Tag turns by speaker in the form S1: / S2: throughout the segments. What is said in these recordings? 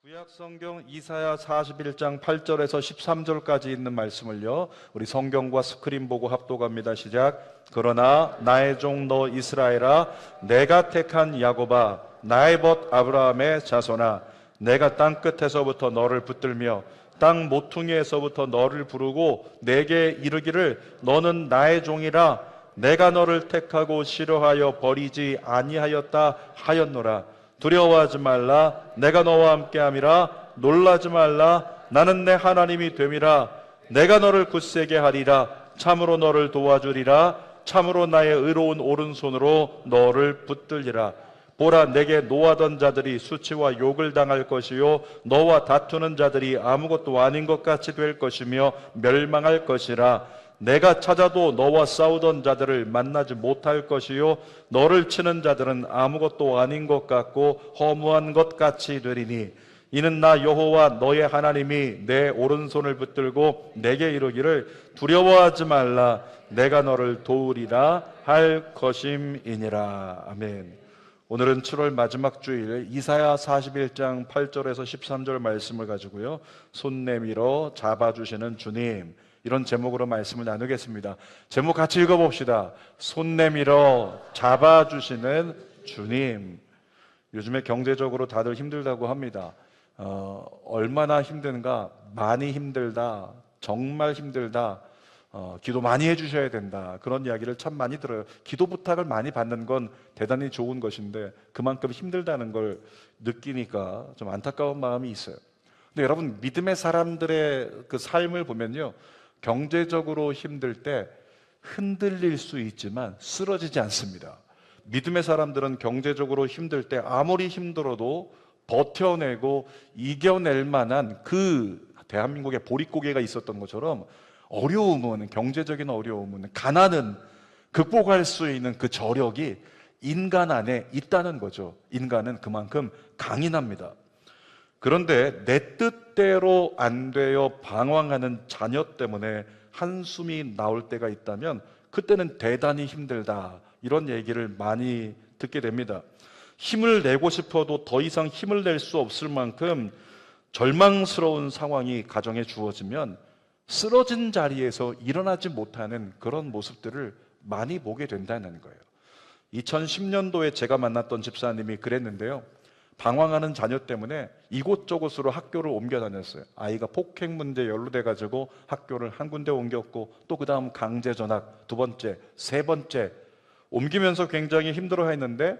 S1: 구약 성경 이사야 41장 8절에서 13절까지 있는 말씀을요, 우리 성경과 스크린 보고 합독합니다. 시작. 그러나 나의 종 너 이스라엘아, 내가 택한 야곱아, 나의 벗 아브라함의 자손아, 내가 땅 끝에서부터 너를 붙들며 땅 모퉁이에서부터 너를 부르고 내게 이르기를 너는 나의 종이라, 내가 너를 택하고 싫어하여 버리지 아니하였다 하였노라. 두려워하지 말라, 내가 너와 함께함이라. 놀라지 말라, 나는 내 하나님이 됨이라. 내가 너를 굳세게 하리라. 참으로 너를 도와주리라. 참으로 나의 의로운 오른손으로 너를 붙들리라. 보라, 내게 노하던 자들이 수치와 욕을 당할 것이요 너와 다투는 자들이 아무것도 아닌 것 같이 될 것이며 멸망할 것이라. 내가 찾아도 너와 싸우던 자들을 만나지 못할 것이요 너를 치는 자들은 아무것도 아닌 것 같고 허무한 것 같이 되리니, 이는 나 여호와 너의 하나님이 내 오른손을 붙들고 내게 이르기를 두려워하지 말라, 내가 너를 도우리라 할 것임이니라. 아멘. 오늘은 7월 마지막 주일 이사야 41장 8절에서 13절 말씀을 가지고요, 손 내밀어 잡아주시는 주님, 이런 제목으로 말씀을 나누겠습니다. 제목 같이 읽어봅시다. 손 내밀어 잡아주시는 주님. 요즘에 경제적으로 다들 힘들다고 합니다. 얼마나 힘든가? 많이 힘들다, 정말 힘들다, 기도 많이 해주셔야 된다, 그런 이야기를 참 많이 들어요. 기도 부탁을 많이 받는 건 대단히 좋은 것인데 그만큼 힘들다는 걸 느끼니까 좀 안타까운 마음이 있어요. 근데 여러분, 믿음의 사람들의 그 삶을 보면요, 경제적으로 힘들 때 흔들릴 수 있지만 쓰러지지 않습니다. 믿음의 사람들은 경제적으로 힘들 때 아무리 힘들어도 버텨내고 이겨낼 만한, 그 대한민국에 보릿고개가 있었던 것처럼 어려움은, 경제적인 어려움은, 가난은 극복할 수 있는 그 저력이 인간 안에 있다는 거죠. 인간은 그만큼 강인합니다. 그런데 내 뜻대로 안 되어 방황하는 자녀 때문에 한숨이 나올 때가 있다면 그때는 대단히 힘들다, 이런 얘기를 많이 듣게 됩니다. 힘을 내고 싶어도 더 이상 힘을 낼 수 없을 만큼 절망스러운 상황이 가정에 주어지면 쓰러진 자리에서 일어나지 못하는 그런 모습들을 많이 보게 된다는 거예요. 2010년도에 제가 만났던 집사님이 그랬는데요, 방황하는 자녀 때문에 이곳저곳으로 학교를 옮겨 다녔어요. 아이가 폭행 문제에 연루돼가지고 학교를 한 군데 옮겼고, 또 그 다음 강제 전학, 두 번째, 세 번째 옮기면서 굉장히 힘들어 했는데,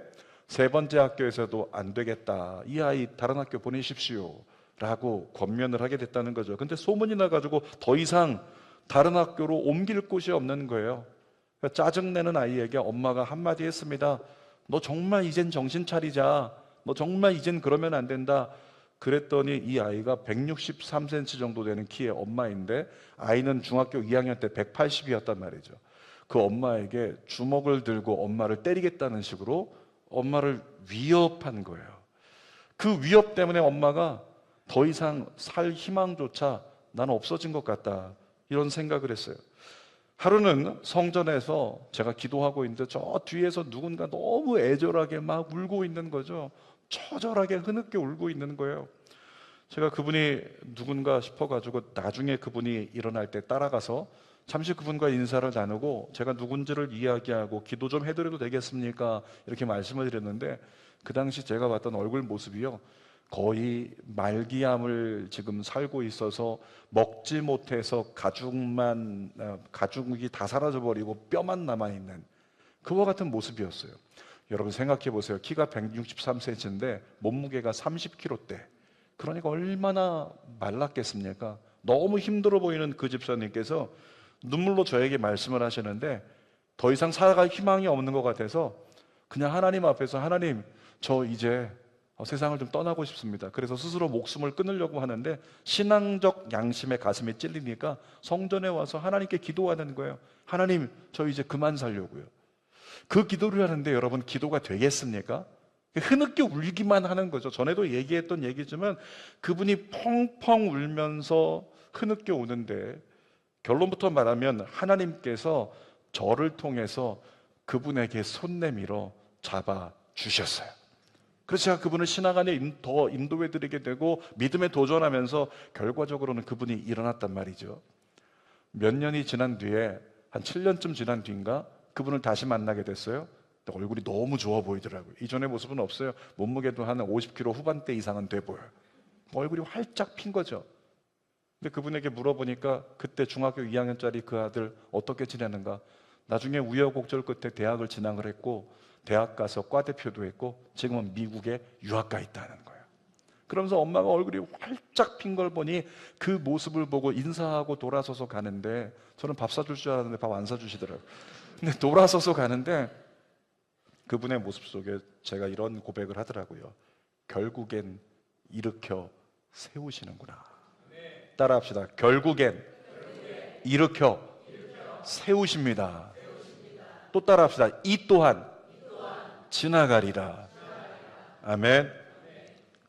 S1: 세 번째 학교에서도 안 되겠다, 이 아이 다른 학교 보내십시오 라고 권면을 하게 됐다는 거죠. 근데 소문이 나가지고 더 이상 다른 학교로 옮길 곳이 없는 거예요. 그러니까 짜증내는 아이에게 엄마가 한마디 했습니다. 너 정말 이젠 정신 차리자, 너 정말 이젠 그러면 안 된다. 그랬더니 이 아이가 163cm 정도 되는 키의 엄마인데, 아이는 중학교 2학년 때 180이었단 말이죠. 그 엄마에게 주먹을 들고 엄마를 때리겠다는 식으로 엄마를 위협한 거예요. 그 위협 때문에 엄마가 더 이상 살 희망조차 나는 없어진 것 같다, 이런 생각을 했어요. 하루는 성전에서 제가 기도하고 있는데 저 뒤에서 누군가 너무 애절하게 막 울고 있는 거죠. 처절하게 흐느껴 울고 있는 거예요. 제가 그분이 누군가 싶어가지고 나중에 그분이 일어날 때 따라가서 잠시 그분과 인사를 나누고, 제가 누군지를 이야기하고 기도 좀 해드려도 되겠습니까? 이렇게 말씀을 드렸는데, 그 당시 제가 봤던 얼굴 모습이요, 거의 말기암을 지금 살고 있어서 먹지 못해서 가죽이 다 사라져버리고 뼈만 남아있는 그와 같은 모습이었어요. 여러분 생각해 보세요. 키가 163cm인데 몸무게가 30kg대. 그러니까 얼마나 말랐겠습니까? 너무 힘들어 보이는 그 집사님께서 눈물로 저에게 말씀을 하시는데, 더 이상 살아갈 희망이 없는 것 같아서 그냥 하나님 앞에서, 하나님, 저 이제 세상을 좀 떠나고 싶습니다. 그래서 스스로 목숨을 끊으려고 하는데 신앙적 양심에 가슴이 찔리니까 성전에 와서 하나님께 기도하는 거예요. 하나님, 저 이제 그만 살려고요. 그 기도를 하는데 여러분, 기도가 되겠습니까? 흐느껴 울기만 하는 거죠. 전에도 얘기했던 얘기지만 그분이 펑펑 울면서 흐느껴 우는데, 결론부터 말하면 하나님께서 저를 통해서 그분에게 손 내밀어 잡아 주셨어요. 그래서 제가 그분을 신앙 안에 더 인도해 드리게 되고 믿음에 도전하면서 결과적으로는 그분이 일어났단 말이죠. 몇 년이 지난 뒤에 한 7년쯤 지난 뒤인가 그분을 다시 만나게 됐어요. 근데 얼굴이 너무 좋아 보이더라고요. 이전의 모습은 없어요. 몸무게도 한 50kg 후반대 이상은 돼 보여요. 얼굴이 활짝 핀 거죠. 근데 그분에게 물어보니까 그때 중학교 2학년짜리 그 아들 어떻게 지내는가. 나중에 우여곡절 끝에 대학을 진학을 했고 대학 가서 과대표도 했고 지금은 미국에 유학 가 있다는 거예요. 그러면서 엄마가 얼굴이 활짝 핀 걸 보니 그 모습을 보고 인사하고 돌아서서 가는데, 저는 밥 사줄 줄 알았는데 밥 안 사주시더라고요. 근데 돌아서서 가는데 그분의 모습 속에 제가 이런 고백을 하더라고요. 결국엔 일으켜 세우시는구나. 따라합시다. 결국엔 일으켜 세우십니다. 또 따라합시다. 이 또한 지나가리라. 아멘.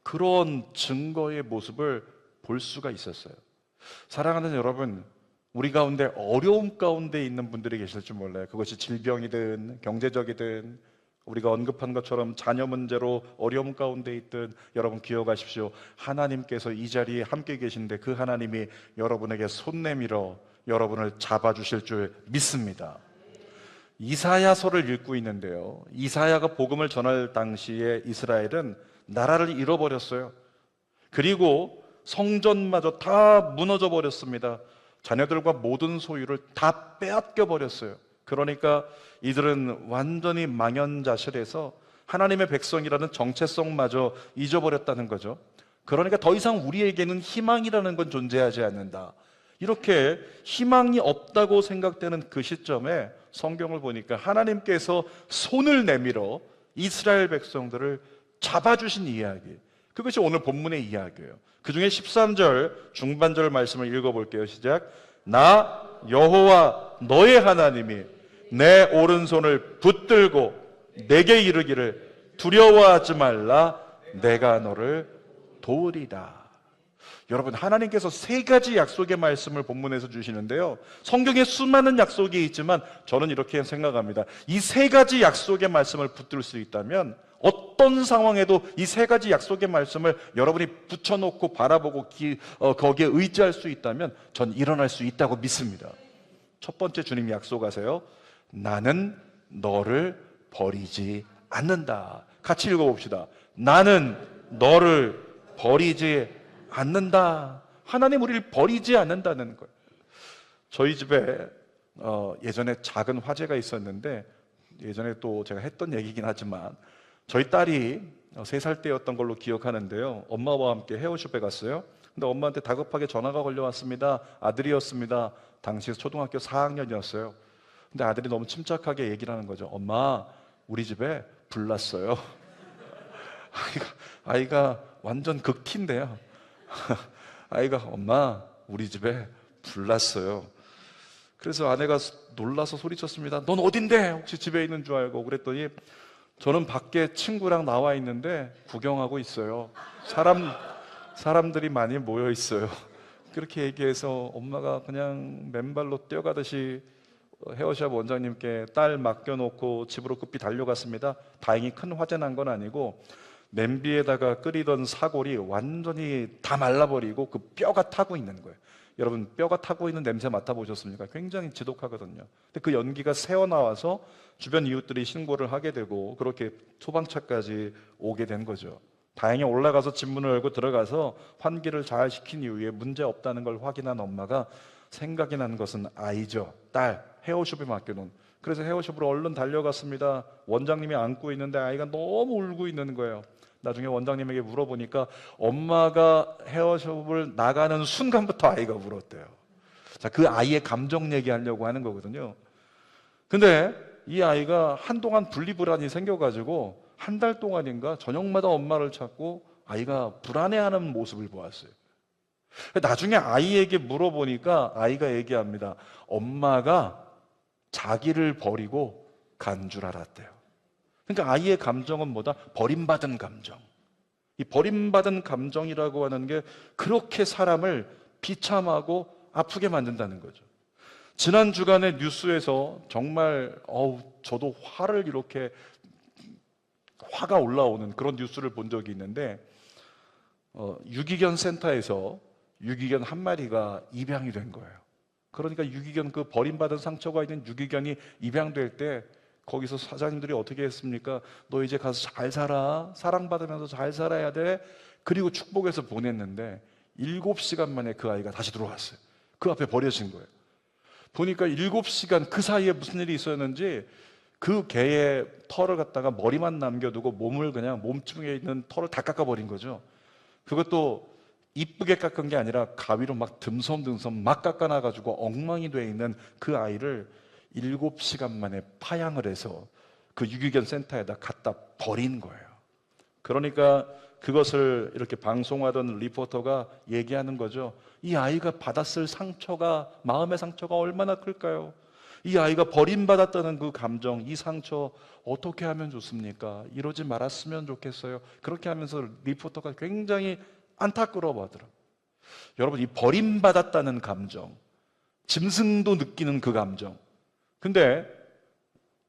S1: 그런 증거의 모습을 볼 수가 있었어요. 사랑하는 여러분, 우리 가운데 어려움 가운데 있는 분들이 계실 줄 몰라요. 그것이 질병이든 경제적이든 우리가 언급한 것처럼 자녀 문제로 어려움 가운데 있든 여러분 기억하십시오. 하나님께서 이 자리에 함께 계신데 그 하나님이 여러분에게 손 내밀어 여러분을 잡아주실 줄 믿습니다. 이사야서를 읽고 있는데요, 이사야가 복음을 전할 당시에 이스라엘은 나라를 잃어버렸어요. 그리고 성전마저 다 무너져 버렸습니다. 자녀들과 모든 소유를 다 빼앗겨 버렸어요. 그러니까 이들은 완전히 망연자실해서 하나님의 백성이라는 정체성마저 잊어버렸다는 거죠. 그러니까 더 이상 우리에게는 희망이라는 건 존재하지 않는다. 이렇게 희망이 없다고 생각되는 그 시점에 성경을 보니까 하나님께서 손을 내밀어 이스라엘 백성들을 잡아주신 이야기, 그것이 오늘 본문의 이야기예요. 그 중에 13절 중반절 말씀을 읽어볼게요. 시작. 나 여호와 너의 하나님이 내 오른손을 붙들고 내게 이르기를 두려워하지 말라, 내가 너를 도우리라. 여러분, 하나님께서 세 가지 약속의 말씀을 본문에서 주시는데요, 성경에 수많은 약속이 있지만 저는 이렇게 생각합니다. 이 세 가지 약속의 말씀을 붙들 수 있다면 어떤 상황에도 이 세 가지 약속의 말씀을 여러분이 붙여놓고 바라보고 거기에 의지할 수 있다면 전 일어날 수 있다고 믿습니다. 첫 번째, 주님이 약속하세요. 나는 너를 버리지 않는다. 같이 읽어봅시다. 나는 너를 버리지 않는다. 하나님 우리를 버리지 않는다는 거예요. 저희 집에 예전에 작은 화재가 있었는데, 예전에 또 제가 했던 얘기긴 하지만 저희 딸이 3살 때였던 걸로 기억하는데요, 엄마와 함께 헤어숍에 갔어요. 근데 엄마한테 다급하게 전화가 걸려왔습니다. 아들이었습니다. 당시 초등학교 4학년이었어요. 근데 아들이 너무 침착하게 얘기를 하는 거죠. 엄마, 우리 집에 불 났어요. 아이가 완전 극티인데요. 아이가 엄마, 우리 집에 불 났어요. 그래서 아내가 놀라서 소리쳤습니다. 넌 어딘데? 혹시 집에 있는 줄 알고. 그랬더니 저는 밖에 친구랑 나와 있는데 구경하고 있어요. 사람들이 많이 모여 있어요. 그렇게 얘기해서 엄마가 그냥 맨발로 뛰어가듯이 헤어샵 원장님께 딸 맡겨놓고 집으로 급히 달려갔습니다. 다행히 큰 화재 난 건 아니고 냄비에다가 끓이던 사골이 완전히 다 말라버리고 그 뼈가 타고 있는 거예요. 여러분, 뼈가 타고 있는 냄새 맡아보셨습니까? 굉장히 지독하거든요. 근데 그 연기가 새어나와서 주변 이웃들이 신고를 하게 되고 그렇게 소방차까지 오게 된 거죠. 다행히 올라가서 집문을 열고 들어가서 환기를 잘 시킨 이후에 문제 없다는 걸 확인한 엄마가 생각이 난 것은 아이죠. 딸, 헤어숍에 맡겨놓은. 그래서 헤어숍으로 얼른 달려갔습니다. 원장님이 안고 있는데 아이가 너무 울고 있는 거예요. 나중에 원장님에게 물어보니까 엄마가 헤어숍을 나가는 순간부터 아이가 울었대요. 자, 그 아이의 감정 얘기하려고 하는 거거든요. 근데 이 아이가 한동안 분리불안이 생겨가지고 한 달 동안인가 저녁마다 엄마를 찾고 아이가 불안해하는 모습을 보았어요. 나중에 아이에게 물어보니까 아이가 얘기합니다. 엄마가 자기를 버리고 간 줄 알았대요. 그러니까 아이의 감정은 뭐다? 버림받은 감정. 이 버림받은 감정이라고 하는 게 그렇게 사람을 비참하고 아프게 만든다는 거죠. 지난 주간에 뉴스에서 정말 저도 화를 이렇게 화가 올라오는 그런 뉴스를 본 적이 있는데 유기견 센터에서 유기견 한 마리가 입양이 된 거예요. 그러니까 유기견, 그 버림받은 상처가 있는 유기견이 입양될 때 거기서 사장님들이 어떻게 했습니까? 너 이제 가서 잘 살아, 사랑받으면서 잘 살아야 돼. 그리고 축복해서 보냈는데 7시간 만에 그 아이가 다시 들어왔어요. 그 앞에 버려진 거예요. 보니까 7시간 그 사이에 무슨 일이 있었는지 그 개의 털을 갖다가 머리만 남겨두고 몸을 그냥 몸통에 있는 털을 다 깎아버린 거죠. 그것도 이쁘게 깎은 게 아니라 가위로 막 듬섬듬섬 막 깎아놔가지고 엉망이 돼 있는 그 아이를 7시간 만에 파양을 해서 그 유기견 센터에다 갖다 버린 거예요. 그러니까 그것을 이렇게 방송하던 리포터가 얘기하는 거죠. 이 아이가 받았을 상처가, 마음의 상처가 얼마나 클까요? 이 아이가 버림받았다는 그 감정, 이 상처 어떻게 하면 좋습니까? 이러지 말았으면 좋겠어요. 그렇게 하면서 리포터가 굉장히 안타까워하더라고요. 여러분, 이 버림받았다는 감정, 짐승도 느끼는 그 감정. 근데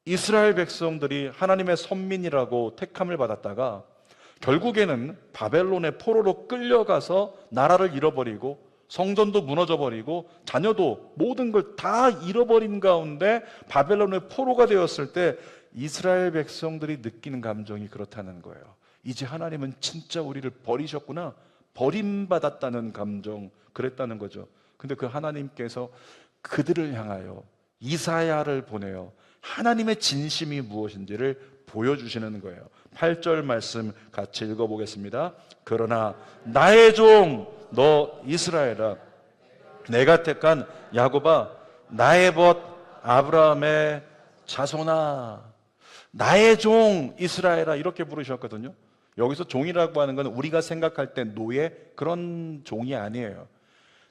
S1: 이스라엘 백성들이 하나님의 선민이라고 택함을 받았다가 결국에는 바벨론의 포로로 끌려가서 나라를 잃어버리고 성전도 무너져버리고 자녀도 모든 걸 다 잃어버린 가운데 바벨론의 포로가 되었을 때 이스라엘 백성들이 느끼는 감정이 그렇다는 거예요. 이제 하나님은 진짜 우리를 버리셨구나, 버림받았다는 감정, 그랬다는 거죠. 근데 그 하나님께서 그들을 향하여 이사야를 보내어 하나님의 진심이 무엇인지를 보여주시는 거예요. 8절 말씀 같이 읽어보겠습니다. 그러나 나의 종 너 이스라엘아, 내가 택한 야곱아, 나의 벗 아브라함의 자손아, 나의 종 이스라엘아, 이렇게 부르셨거든요. 여기서 종이라고 하는 건 우리가 생각할 때 노예, 그런 종이 아니에요.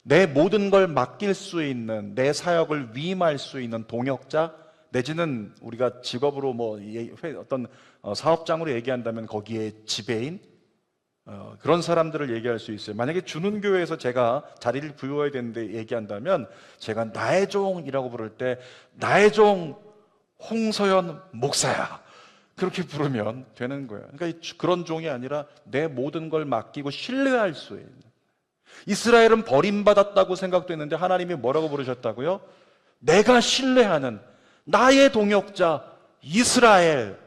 S1: 내 모든 걸 맡길 수 있는, 내 사역을 위임할 수 있는 동역자, 내지는 우리가 직업으로 어떤 사업장으로 얘기한다면 거기에 지배인, 그런 사람들을 얘기할 수 있어요. 만약에 주는 교회에서 제가 자리를 부여해야 되는데 얘기한다면 제가 나의 종이라고 부를 때 나의 종 홍서연 목사야, 그렇게 부르면 되는 거예요. 그러니까 그런 종이 아니라 내 모든 걸 맡기고 신뢰할 수 있는. 이스라엘은 버림받았다고 생각됐는데 하나님이 뭐라고 부르셨다고요? 내가 신뢰하는 나의 동역자 이스라엘,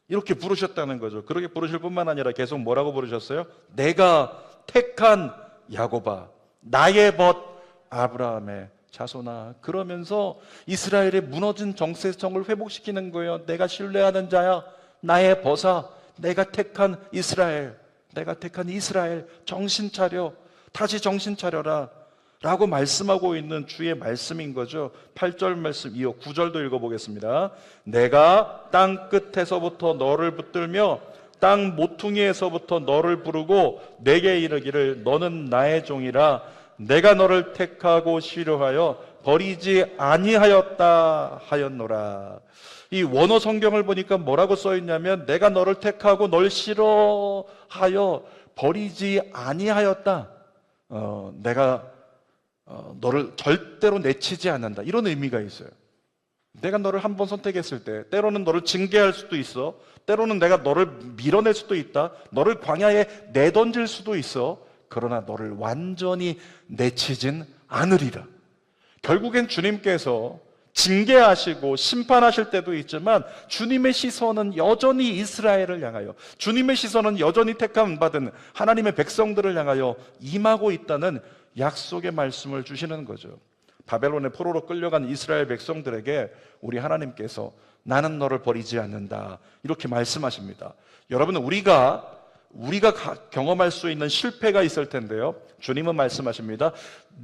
S1: 이렇게 부르셨다는 거죠. 그렇게 부르실 뿐만 아니라 계속 뭐라고 부르셨어요? 내가 택한 야곱아, 나의 벗 아브라함의 자손아. 그러면서 이스라엘의 무너진 정체성을 회복시키는 거예요. 내가 신뢰하는 자야, 나의 벗아, 내가 택한 이스라엘, 내가 택한 이스라엘, 정신 차려, 다시 정신 차려라 라고 말씀하고 있는 주의 말씀인 거죠. 8절 말씀 이어 9절도 읽어보겠습니다. 내가 땅 끝에서부터 너를 붙들며 땅 모퉁이에서부터 너를 부르고 내게 이르기를 너는 나의 종이라, 내가 너를 택하고 싫어하여 버리지 아니하였다 하였노라. 이 원어 성경을 보니까 뭐라고 써 있냐면 내가 너를 택하고 널 싫어하여 버리지 아니하였다. 내가 너를 절대로 내치지 않는다, 이런 의미가 있어요. 내가 너를 한번 선택했을 때 때로는 너를 징계할 수도 있어, 때로는 내가 너를 밀어낼 수도 있다, 너를 광야에 내던질 수도 있어. 그러나 너를 완전히 내치진 않으리라. 결국엔 주님께서 징계하시고 심판하실 때도 있지만 주님의 시선은 여전히 이스라엘을 향하여, 주님의 시선은 여전히 택함 받은 하나님의 백성들을 향하여 임하고 있다는 약속의 말씀을 주시는 거죠. 바벨론의 포로로 끌려간 이스라엘 백성들에게 우리 하나님께서 나는 너를 버리지 않는다, 이렇게 말씀하십니다. 여러분, 우리가 경험할 수 있는 실패가 있을 텐데요, 주님은 말씀하십니다.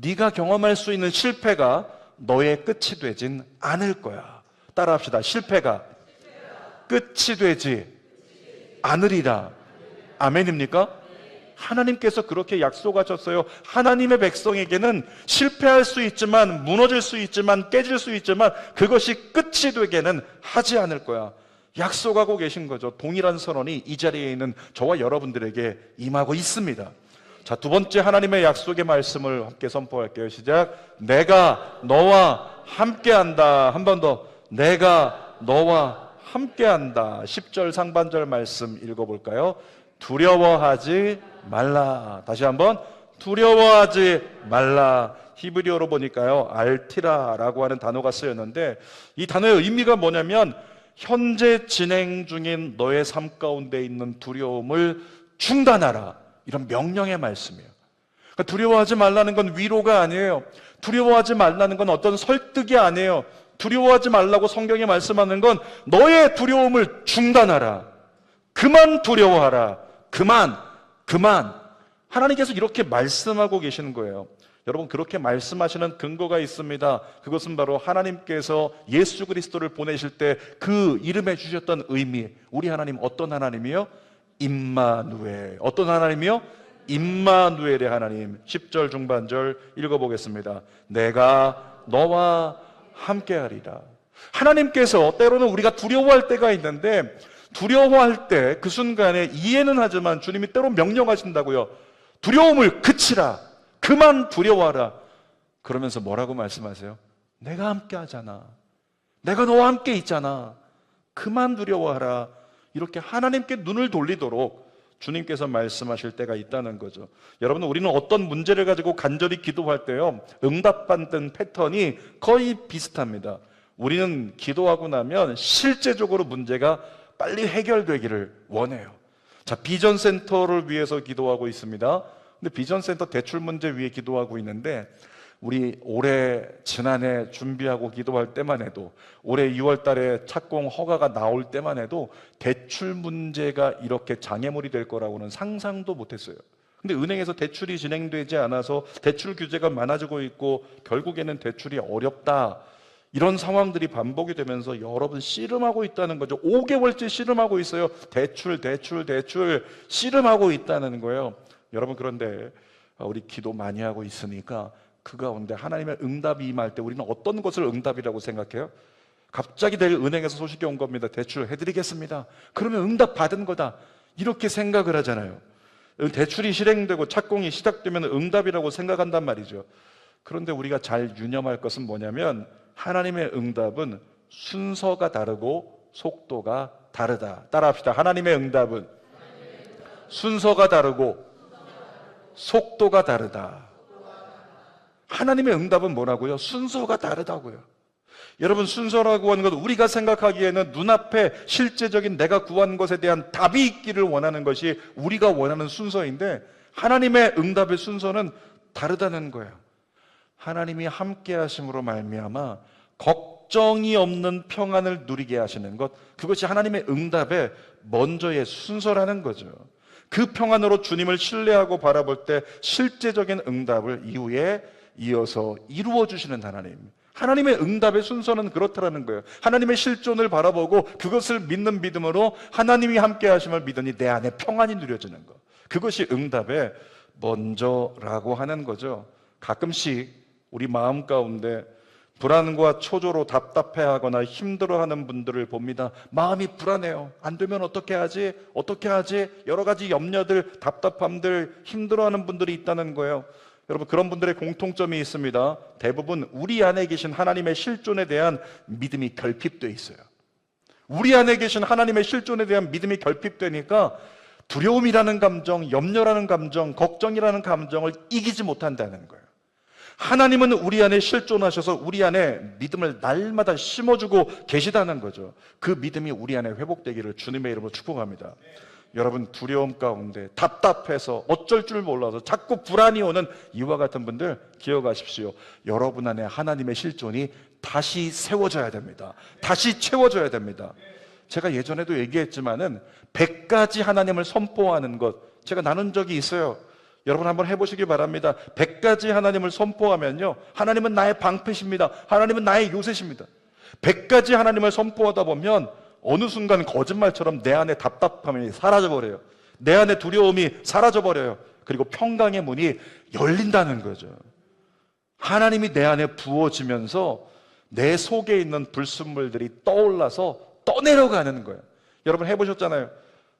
S1: 네가 경험할 수 있는 실패가 너의 끝이 되진 않을 거야. 따라합시다. 실패가 끝이 되지 않으리라. 아멘입니까? 하나님께서 그렇게 약속하셨어요. 하나님의 백성에게는 실패할 수 있지만, 무너질 수 있지만, 깨질 수 있지만 그것이 끝이 되게는 하지 않을 거야, 약속하고 계신 거죠. 동일한 선언이 이 자리에 있는 저와 여러분들에게 임하고 있습니다. 자, 두 번째 하나님의 약속의 말씀을 함께 선포할게요. 시작. 내가 너와 함께한다. 한 번 더. 내가 너와 함께한다. 10절 상반절 말씀 읽어볼까요? 두려워하지 말라. 다시 한번 두려워하지 말라. 히브리어로 보니까요, 알티라라고 하는 단어가 쓰였는데, 이 단어의 의미가 뭐냐면 현재 진행 중인 너의 삶 가운데 있는 두려움을 중단하라, 이런 명령의 말씀이에요. 그러니까 두려워하지 말라는 건 위로가 아니에요. 두려워하지 말라는 건 어떤 설득이 아니에요. 두려워하지 말라고 성경이 말씀하는 건 너의 두려움을 중단하라. 그만 두려워하라. 그만. 하나님께서 이렇게 말씀하고 계시는 거예요. 여러분, 그렇게 말씀하시는 근거가 있습니다. 그것은 바로 하나님께서 예수 그리스도를 보내실 때 그 이름에 주셨던 의미. 우리 하나님 어떤 하나님이요? 임마누엘. 어떤 하나님이요? 임마누엘의 하나님. 10절 중반절 읽어보겠습니다. 내가 너와 함께하리라. 하나님께서 때로는 우리가 두려워할 때가 있는데, 두려워할 때 그 순간에 이해는 하지만 주님이 때로 명령하신다고요. 두려움을 그치라. 그만 두려워하라. 그러면서 뭐라고 말씀하세요? 내가 함께 하잖아. 내가 너와 함께 있잖아. 그만 두려워하라. 이렇게 하나님께 눈을 돌리도록 주님께서 말씀하실 때가 있다는 거죠. 여러분, 우리는 어떤 문제를 가지고 간절히 기도할 때요, 응답받는 패턴이 거의 비슷합니다. 우리는 기도하고 나면 실제적으로 문제가 빨리 해결되기를 원해요. 자, 비전센터를 위해서 기도하고 있습니다. 근데 비전센터 대출 문제 위해 기도하고 있는데, 우리 지난해 준비하고 기도할 때만 해도, 올해 6월 달에 착공 허가가 나올 때만 해도 대출 문제가 이렇게 장애물이 될 거라고는 상상도 못했어요. 근데 은행에서 대출이 진행되지 않아서 대출 규제가 많아지고 있고, 결국에는 대출이 어렵다, 이런 상황들이 반복이 되면서 여러분 씨름하고 있다는 거죠. 5개월째 씨름하고 있어요. 대출 씨름하고 있다는 거예요. 여러분, 그런데 우리 기도 많이 하고 있으니까 그 가운데 하나님의 응답이 임할 때 우리는 어떤 것을 응답이라고 생각해요? 갑자기 내일 은행에서 소식이 온 겁니다. 대출 해드리겠습니다. 그러면 응답 받은 거다, 이렇게 생각을 하잖아요. 대출이 실행되고 착공이 시작되면 응답이라고 생각한단 말이죠. 그런데 우리가 잘 유념할 것은 뭐냐면, 하나님의 응답은 순서가 다르고 속도가 다르다. 따라합시다. 하나님의 응답은 순서가 다르고 속도가 다르다. 하나님의 응답은 뭐라고요? 순서가 다르다고요. 여러분, 순서라고 하는 건 우리가 생각하기에는 눈앞에 실제적인 내가 구한 것에 대한 답이 있기를 원하는 것이 우리가 원하는 순서인데, 하나님의 응답의 순서는 다르다는 거예요. 하나님이 함께 하심으로 말미암아 걱정이 없는 평안을 누리게 하시는 것, 그것이 하나님의 응답의 먼저의 순서라는 거죠. 그 평안으로 주님을 신뢰하고 바라볼 때 실제적인 응답을 이후에 이어서 이루어 주시는 하나님. 하나님의 응답의 순서는 그렇다라는 거예요. 하나님의 실존을 바라보고 그것을 믿는 믿음으로 하나님이 함께 하심을 믿으니 내 안에 평안이 누려지는 것, 그것이 응답의 먼저라고 하는 거죠. 가끔씩 우리 마음 가운데 불안과 초조로 답답해하거나 힘들어하는 분들을 봅니다. 마음이 불안해요. 안 되면 어떻게 하지? 여러 가지 염려들, 답답함들, 힘들어하는 분들이 있다는 거예요. 여러분, 그런 분들의 공통점이 있습니다. 대부분 우리 안에 계신 하나님의 실존에 대한 믿음이 결핍되어 있어요. 우리 안에 계신 하나님의 실존에 대한 믿음이 결핍되니까 두려움이라는 감정, 염려라는 감정, 걱정이라는 감정을 이기지 못한다는 거예요. 하나님은 우리 안에 실존하셔서 우리 안에 믿음을 날마다 심어주고 계시다는 거죠. 그 믿음이 우리 안에 회복되기를 주님의 이름으로 축복합니다. 여러분, 두려움 가운데 답답해서 어쩔 줄 몰라서 자꾸 불안이 오는 이와 같은 분들 기억하십시오. 여러분 안에 하나님의 실존이 다시 세워져야 됩니다. 다시 채워져야 됩니다. 제가 예전에도 얘기했지만은 100가지 하나님을 선포하는 것 제가 나눈 적이 있어요. 여러분 한번 해보시기 바랍니다. 100가지 하나님을 선포하면요, 하나님은 나의 방패십니다. 하나님은 나의 요새십니다. 100가지 하나님을 선포하다 보면 어느 순간 거짓말처럼 내 안에 답답함이 사라져버려요. 내 안에 두려움이 사라져버려요. 그리고 평강의 문이 열린다는 거죠. 하나님이 내 안에 부어지면서 내 속에 있는 불순물들이 떠올라서 떠내려가는 거예요. 여러분 해보셨잖아요.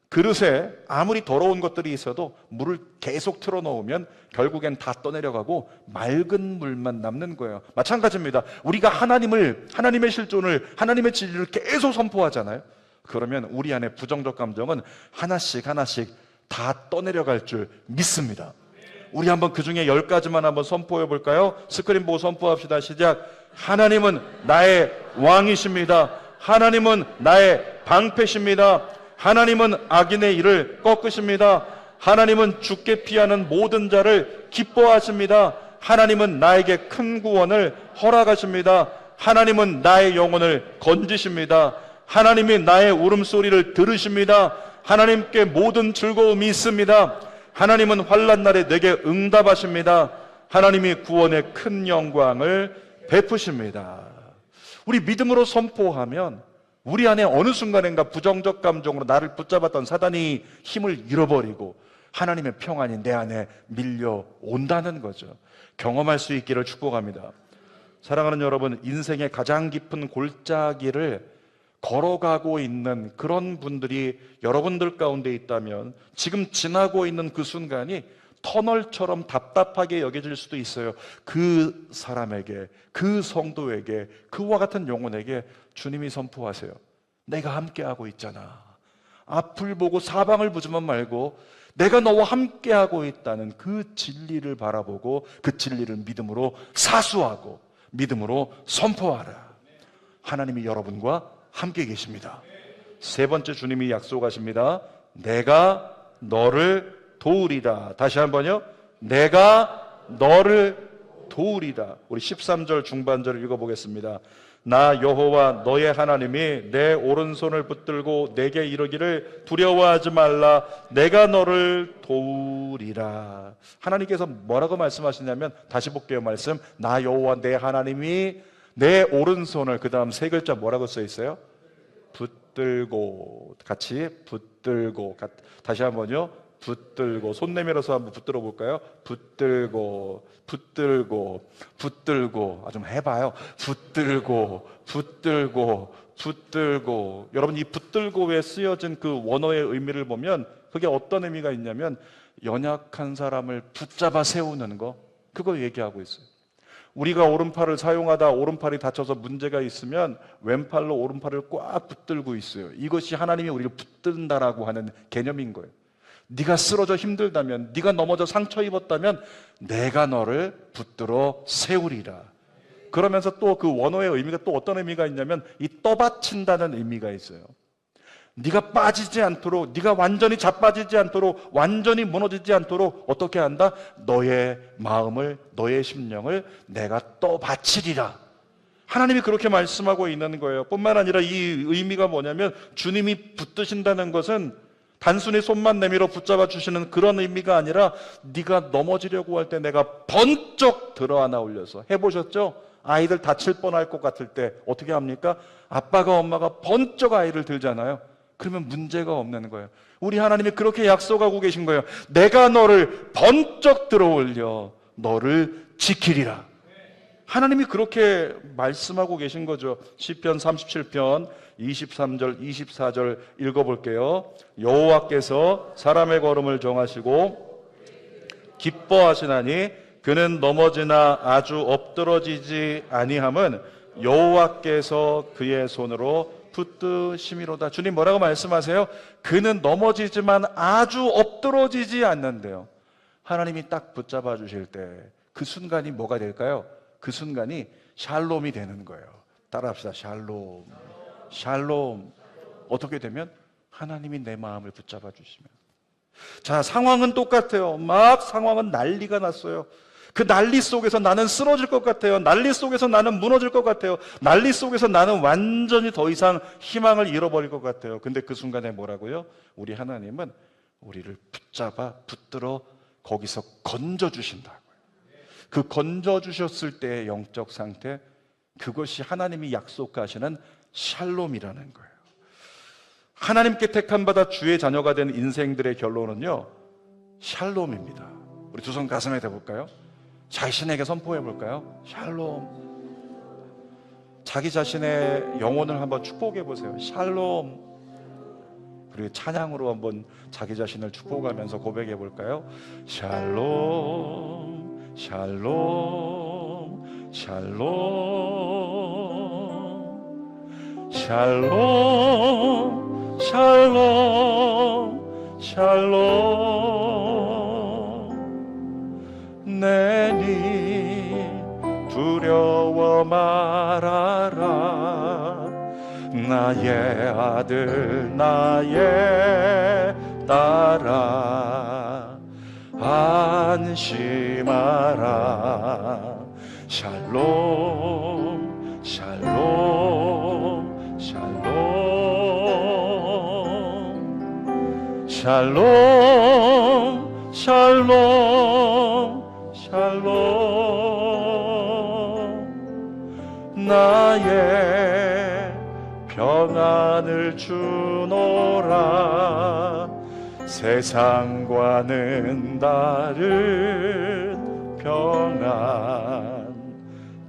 S1: 그릇에 아무리 더러운 것들이 있어도 물을 계속 틀어놓으면 결국엔 다 떠내려가고 맑은 물만 남는 거예요. 마찬가지입니다. 우리가 하나님의 실존을, 하나님의 진리를 계속 선포하잖아요. 그러면 우리 안에 부정적 감정은 하나씩 하나씩 다 떠내려갈 줄 믿습니다. 우리 한번 그 중에 10가지만 한번 선포해 볼까요? 스크린 보고 선포합시다. 시작. 하나님은 나의 왕이십니다. 하나님은 나의 방패십니다. 하나님은 악인의 일을 꺾으십니다. 하나님은 죽게 피하는 모든 자를 기뻐하십니다. 하나님은 나에게 큰 구원을 허락하십니다. 하나님은 나의 영혼을 건지십니다. 하나님이 나의 울음소리를 들으십니다. 하나님께 모든 즐거움이 있습니다. 하나님은 환난 날에 내게 응답하십니다. 하나님이 구원의 큰 영광을 베푸십니다. 우리 믿음으로 선포하면 우리 안에 어느 순간인가 부정적 감정으로 나를 붙잡았던 사단이 힘을 잃어버리고 하나님의 평안이 내 안에 밀려온다는 거죠. 경험할 수 있기를 축복합니다. 사랑하는 여러분, 인생의 가장 깊은 골짜기를 걸어가고 있는 그런 분들이 여러분들 가운데 있다면 지금 지나고 있는 그 순간이 터널처럼 답답하게 여겨질 수도 있어요. 그 사람에게, 그 성도에게, 그와 같은 영혼에게 주님이 선포하세요. 내가 함께하고 있잖아. 앞을 보고 사방을 보지만 말고 내가 너와 함께하고 있다는 그 진리를 바라보고 그 진리를 믿음으로 사수하고 믿음으로 선포하라. 하나님이 여러분과 함께 계십니다. 세 번째 주님이 약속하십니다. 내가 너를 도우리다. 다시 한번요. 내가 너를 도우리다. 우리 13절 중반절을 읽어보겠습니다. 나 여호와 너의 하나님이 내 오른손을 붙들고 내게 이르기를 두려워하지 말라. 내가 너를 도우리라. 하나님께서 뭐라고 말씀하시냐면, 다시 볼게요. 말씀. 나 여호와 내 하나님이 내 오른손을, 그 다음 세 글자 뭐라고 써 있어요? 붙들고. 같이 붙들고. 다시 한번요. 붙들고. 손 내밀어서 한번 붙들어 볼까요? 붙들고, 붙들고, 붙들고. 좀 해봐요. 붙들고, 붙들고, 붙들고. 여러분, 이 붙들고에 쓰여진 그 원어의 의미를 보면 그게 어떤 의미가 있냐면 연약한 사람을 붙잡아 세우는 거, 그거 얘기하고 있어요. 우리가 오른팔을 사용하다 오른팔이 다쳐서 문제가 있으면 왼팔로 오른팔을 꽉 붙들고 있어요. 이것이 하나님이 우리를 붙든다라고 하는 개념인 거예요. 네가 쓰러져 힘들다면, 네가 넘어져 상처 입었다면 내가 너를 붙들어 세우리라. 그러면서 또 그 원어의 의미가 또 어떤 의미가 있냐면 이 떠받친다는 의미가 있어요. 네가 빠지지 않도록, 네가 완전히 자빠지지 않도록, 완전히 무너지지 않도록 어떻게 한다? 너의 마음을, 너의 심령을 내가 떠받치리라. 하나님이 그렇게 말씀하고 있는 거예요. 뿐만 아니라 이 의미가 뭐냐면 주님이 붙드신다는 것은 단순히 손만 내밀어 붙잡아 주시는 그런 의미가 아니라 네가 넘어지려고 할 때 내가 번쩍 들어 안아 올려서, 해보셨죠? 아이들 다칠 뻔할 것 같을 때 어떻게 합니까? 아빠가 엄마가 번쩍 아이를 들잖아요. 그러면 문제가 없는 거예요. 우리 하나님이 그렇게 약속하고 계신 거예요. 내가 너를 번쩍 들어 올려 너를 지키리라. 하나님이 그렇게 말씀하고 계신 거죠. 시편 37편 23절 24절 읽어볼게요. 여호와께서 사람의 걸음을 정하시고 기뻐하시나니 그는 넘어지나 아주 엎드러지지 아니함은 여호와께서 그의 손으로 붙드심이로다. 주님 뭐라고 말씀하세요? 그는 넘어지지만 아주 엎드러지지 않는데요. 하나님이 딱 붙잡아 주실 때 그 순간이 뭐가 될까요? 그 순간이 샬롬이 되는 거예요. 따라합시다. 샬롬. 샬롬. 어떻게 되면? 하나님이 내 마음을 붙잡아 주시면. 자, 상황은 똑같아요. 막 상황은 난리가 났어요. 그 난리 속에서 나는 쓰러질 것 같아요. 난리 속에서 나는 무너질 것 같아요. 난리 속에서 나는 완전히 더 이상 희망을 잃어버릴 것 같아요. 근데 그 순간에 뭐라고요? 우리 하나님은 우리를 붙잡아 붙들어 거기서 건져주신다고요. 그 건져주셨을 때의 영적 상태, 그것이 하나님이 약속하시는 샬롬이라는 거예요. 하나님께 택함받아 주의 자녀가 된 인생들의 결론은요, 샬롬입니다. 우리 두 손 가슴에 대볼까요? 자신에게 선포해 볼까요? 샬롬. 자기 자신의 영혼을 한번 축복해 보세요. 샬롬. 그리고 찬양으로 한번 자기 자신을 축복하면서 고백해 볼까요? 샬롬, 샬롬, 샬롬, 샬롬, 샬롬 샬롬 내니 두려워 말아라 나의 아들 나의 딸아 안심하라 샬롬 샬롬 샬롬 샬롬 샬롬 샬롬 나의 평안을 주노라 세상과는 다른 평안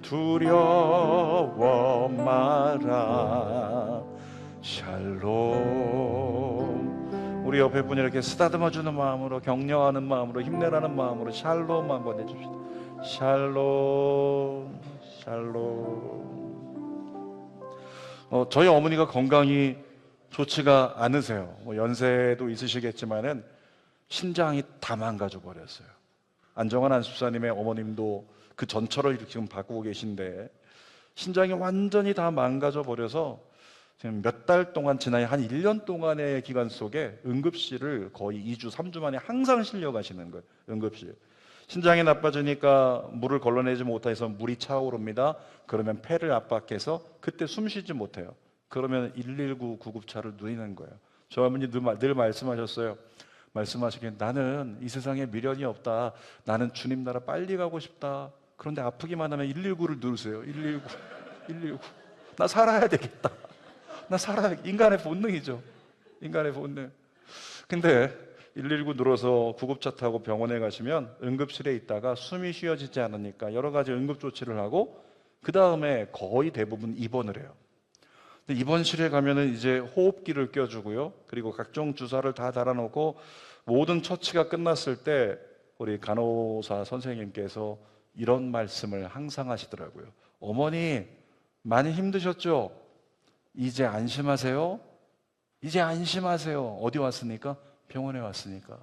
S1: 두려워 마라 샬롬 우리 옆에 분이 이렇게 쓰다듬어주는 마음으로 격려하는 마음으로 힘내라는 마음으로 샬롬 한번 해줍시다. 샬롬 샬롬 저희 어머니가 건강이 좋지가 않으세요. 연세도 있으시겠지만은 신장이 다 망가져 버렸어요. 안정환 안수사님의 어머님도 그 전철을 지금 바꾸고 계신데 신장이 완전히 다 망가져 버려서 지금 몇 달 동안 지난 한 1년 동안의 기간 속에 응급실을 거의 2주, 3주 만에 항상 실려 가시는 거예요. 응급실. 신장이 나빠지니까 물을 걸러내지 못해서 물이 차오릅니다. 그러면 폐를 압박해서 그때 숨 쉬지 못해요. 그러면 119 구급차를 누리는 거예요. 저 어머니 늘 말씀하셨어요. 말씀하시기에 나는 이 세상에 미련이 없다. 나는 주님 나라 빨리 가고 싶다. 그런데 아프기만 하면 119를 누르세요. 119. 나 살아야 되겠다. 나 살아야 인간의 본능이죠. 인간의 본능. 근데 119 눌러서 구급차 타고 병원에 가시면 응급실에 있다가 숨이 쉬어지지 않으니까 여러 가지 응급 조치를 하고 그 다음에 거의 대부분 입원을 해요. 근데 입원실에 가면은 이제 호흡기를 껴주고요. 그리고 각종 주사를 다 달아놓고 모든 처치가 끝났을 때 우리 간호사 선생님께서 이런 말씀을 항상 하시더라고요. 어머니 많이 힘드셨죠? 이제 안심하세요. 이제 안심하세요. 어디 왔습니까? 병원에 왔으니까.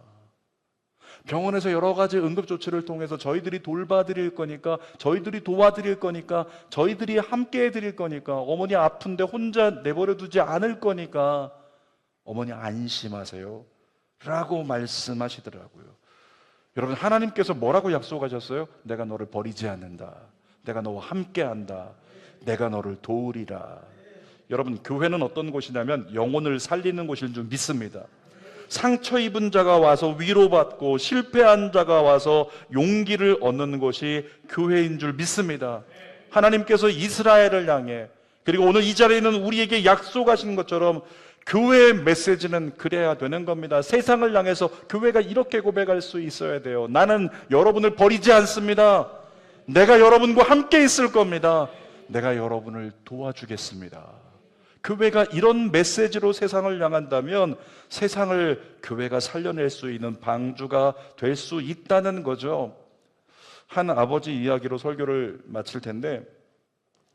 S1: 병원에서 여러 가지 응급조치를 통해서 저희들이 돌봐드릴 거니까, 저희들이 도와드릴 거니까, 저희들이 함께 해드릴 거니까, 어머니 아픈데 혼자 내버려 두지 않을 거니까 어머니 안심하세요 라고 말씀하시더라고요. 여러분, 하나님께서 뭐라고 약속하셨어요? 내가 너를 버리지 않는다. 내가 너와 함께 한다. 내가 너를 도우리라. 여러분, 교회는 어떤 곳이냐면 영혼을 살리는 곳인 줄 믿습니다. 상처 입은 자가 와서 위로받고 실패한 자가 와서 용기를 얻는 것이 교회인 줄 믿습니다. 하나님께서 이스라엘을 향해, 그리고 오늘 이 자리에 있는 우리에게 약속하신 것처럼 교회의 메시지는 그래야 되는 겁니다. 세상을 향해서 교회가 이렇게 고백할 수 있어야 돼요. 나는 여러분을 버리지 않습니다. 내가 여러분과 함께 있을 겁니다. 내가 여러분을 도와주겠습니다. 교회가 이런 메시지로 세상을 향한다면 세상을 교회가 살려낼 수 있는 방주가 될 수 있다는 거죠. 한 아버지 이야기로 설교를 마칠 텐데,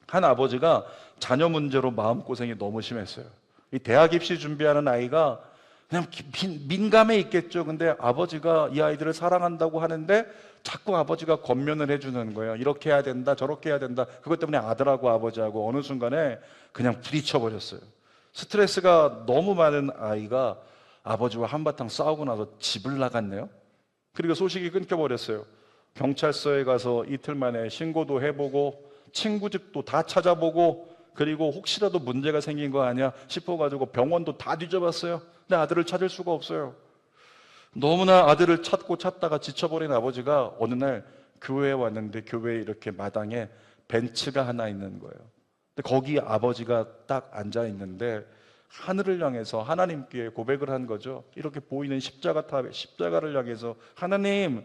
S1: 한 아버지가 자녀 문제로 마음고생이 너무 심했어요. 이 대학 입시 준비하는 아이가 그냥 민감해 있겠죠. 근데 아버지가 이 아이들을 사랑한다고 하는데 자꾸 아버지가 권면을 해주는 거예요. 이렇게 해야 된다, 저렇게 해야 된다. 그것 때문에 아들하고 아버지하고 어느 순간에 그냥 부딪혀버렸어요. 스트레스가 너무 많은 아이가 아버지와 한바탕 싸우고 나서 집을 나갔네요. 그리고 소식이 끊겨버렸어요. 경찰서에 가서 이틀 만에 신고도 해보고 친구 집도 다 찾아보고, 그리고 혹시라도 문제가 생긴 거 아니야 싶어가지고 병원도 다 뒤져봤어요. 근데 아들을 찾을 수가 없어요. 너무나 아들을 찾고 찾다가 지쳐버린 아버지가 어느 날 교회에 왔는데, 교회에 이렇게 마당에 벤츠가 하나 있는 거예요. 근데 거기 아버지가 딱 앉아 있는데 하늘을 향해서 하나님께 고백을 한 거죠. 이렇게 보이는 십자가를 향해서, 하나님,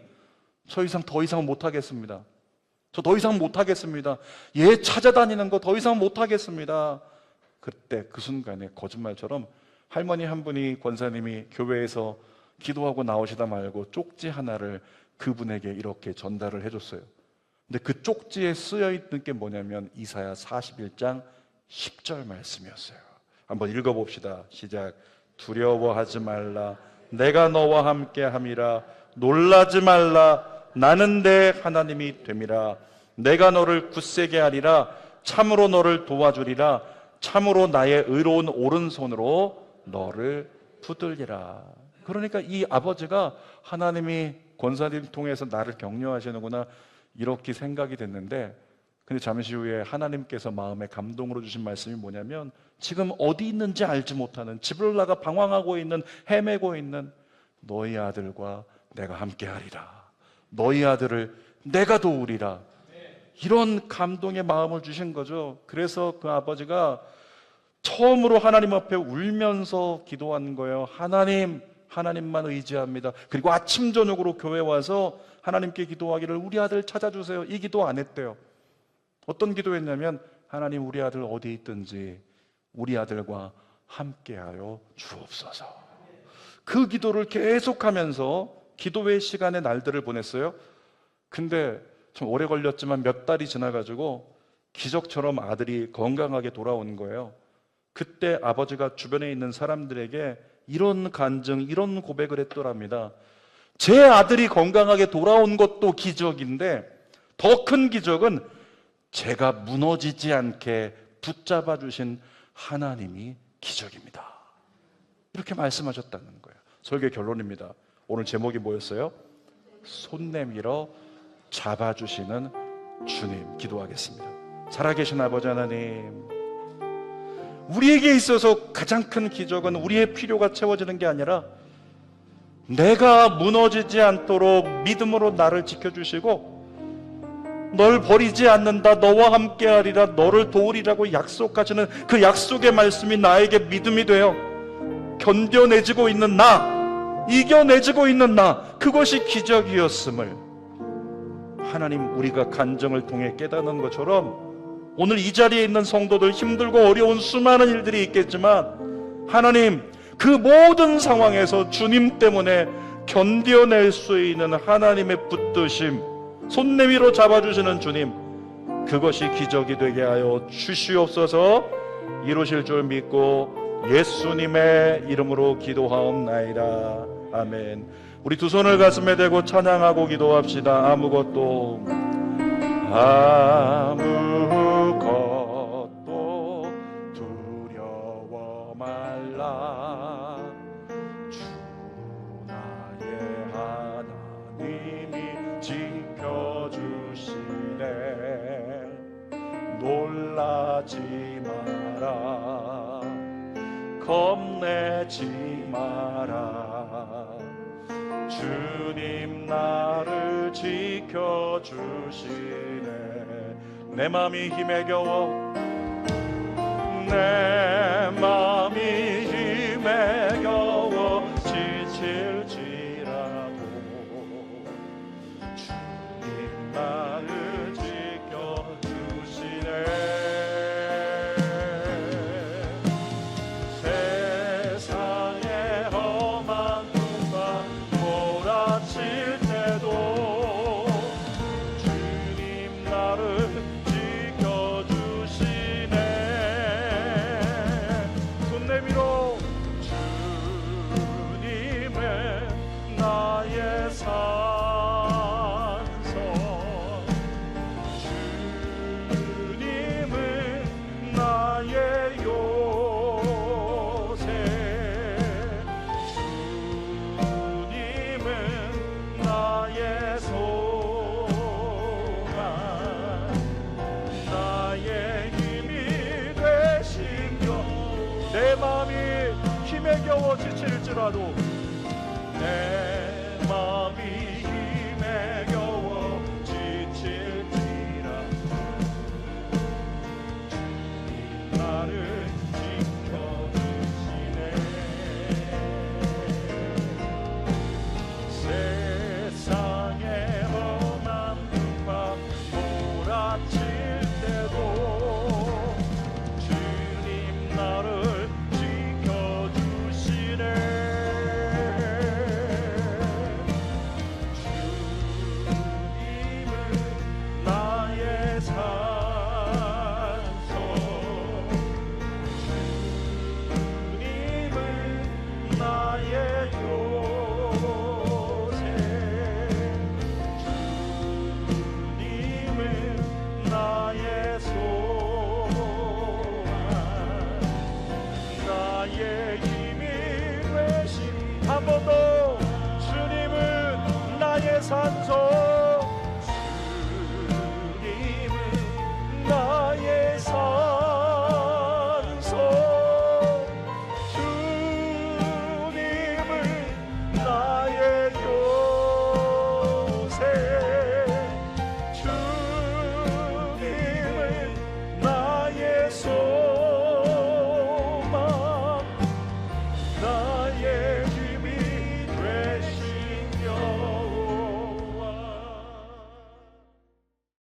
S1: 저 이상 더 이상 못하겠습니다. 저 더 이상 못하겠습니다. 얘 찾아다니는 거 더 이상 못하겠습니다. 그때 그 순간에 거짓말처럼 할머니 한 분이, 권사님이 교회에서 기도하고 나오시다 말고 쪽지 하나를 그분에게 이렇게 전달을 해줬어요. 근데 그 쪽지에 쓰여 있는 게 뭐냐면 이사야 41장 10절 말씀이었어요. 한번 읽어봅시다. 시작. 두려워하지 말라. 내가 너와 함께 함이라. 놀라지 말라. 나는 내 하나님이 됨이라. 내가 너를 굳세게 하리라. 참으로 너를 도와주리라. 참으로 나의 의로운 오른손으로 너를 붙들리라. 그러니까 이 아버지가 하나님이 권사님 통해서 나를 격려하시는구나 이렇게 생각이 됐는데, 근데 잠시 후에 하나님께서 마음에 감동으로 주신 말씀이 뭐냐면, 지금 어디 있는지 알지 못하는, 집을 나가 방황하고 있는, 헤매고 있는 너희 아들과 내가 함께 하리라. 너희 아들을 내가 도우리라. 이런 감동의 마음을 주신 거죠. 그래서 그 아버지가 처음으로 하나님 앞에 울면서 기도한 거예요. 하나님, 하나님만 의지합니다. 그리고 아침 저녁으로 교회 와서 하나님께 기도하기를 우리 아들 찾아주세요. 이 기도 안 했대요. 어떤 기도했냐면, 하나님 우리 아들 어디 있든지 우리 아들과 함께하여 주옵소서. 그 기도를 계속하면서 기도회 시간의 날들을 보냈어요. 근데 좀 오래 걸렸지만 몇 달이 지나가지고 기적처럼 아들이 건강하게 돌아온 거예요. 그때 아버지가 주변에 있는 사람들에게 이런 간증, 이런 고백을 했더랍니다. 제 아들이 건강하게 돌아온 것도 기적인데 더 큰 기적은 제가 무너지지 않게 붙잡아 주신 하나님이 기적입니다. 이렇게 말씀하셨다는 거예요. 설교의 결론입니다. 오늘 제목이 뭐였어요? 손 내밀어 잡아주시는 주님. 기도하겠습니다. 살아계신 아버지 하나님, 우리에게 있어서 가장 큰 기적은 우리의 필요가 채워지는 게 아니라 내가 무너지지 않도록 믿음으로 나를 지켜주시고 널 버리지 않는다, 너와 함께하리라, 너를 도우리라고 약속하시는 그 약속의 말씀이 나에게 믿음이 되어 견뎌내지고 있는 나, 이겨내지고 있는 나, 그것이 기적이었음을 하나님, 우리가 간증을 통해 깨닫는 것처럼 오늘 이 자리에 있는 성도들, 힘들고 어려운 수많은 일들이 있겠지만 하나님, 그 모든 상황에서 주님 때문에 견뎌낼 수 있는 하나님의 붙드심, 손 내밀어 잡아주시는 주님, 그것이 기적이 되게 하여 주시옵소서. 이루실 줄 믿고 예수님의 이름으로 기도하옵나이다. 아멘. 우리 두 손을 가슴에 대고 찬양하고 기도합시다. 아무것도 두려워 말라. 주 나의 하나님이 지켜주시네. 놀라지 마라. 겁내지 마라. 주님 나를 지켜주시네. 내 맘이 힘에 겨워, 내 맘이 힘에 겨워 지칠지라도 주님 나를 지켜주시네. 세상의 험한 눈과 몰아칠 때도 주님 나를 지켜주시네. 손 내밀어 주님은 나의 산성, 주님은 나의 요새, 주님은 나의 소망, 나의 힘이 되신겨. 내 마음이 힘에 겨워 지칠지라도, 내 마음이 힘에 겨워 지칠지라도 주님 나를 지켜주시네. 세상의 험한 눈과 몰아칠 때도 주님 나를 지켜주시네. 산소 주님은 나의 산소 주님은 나의 요새 주님은 나의 소망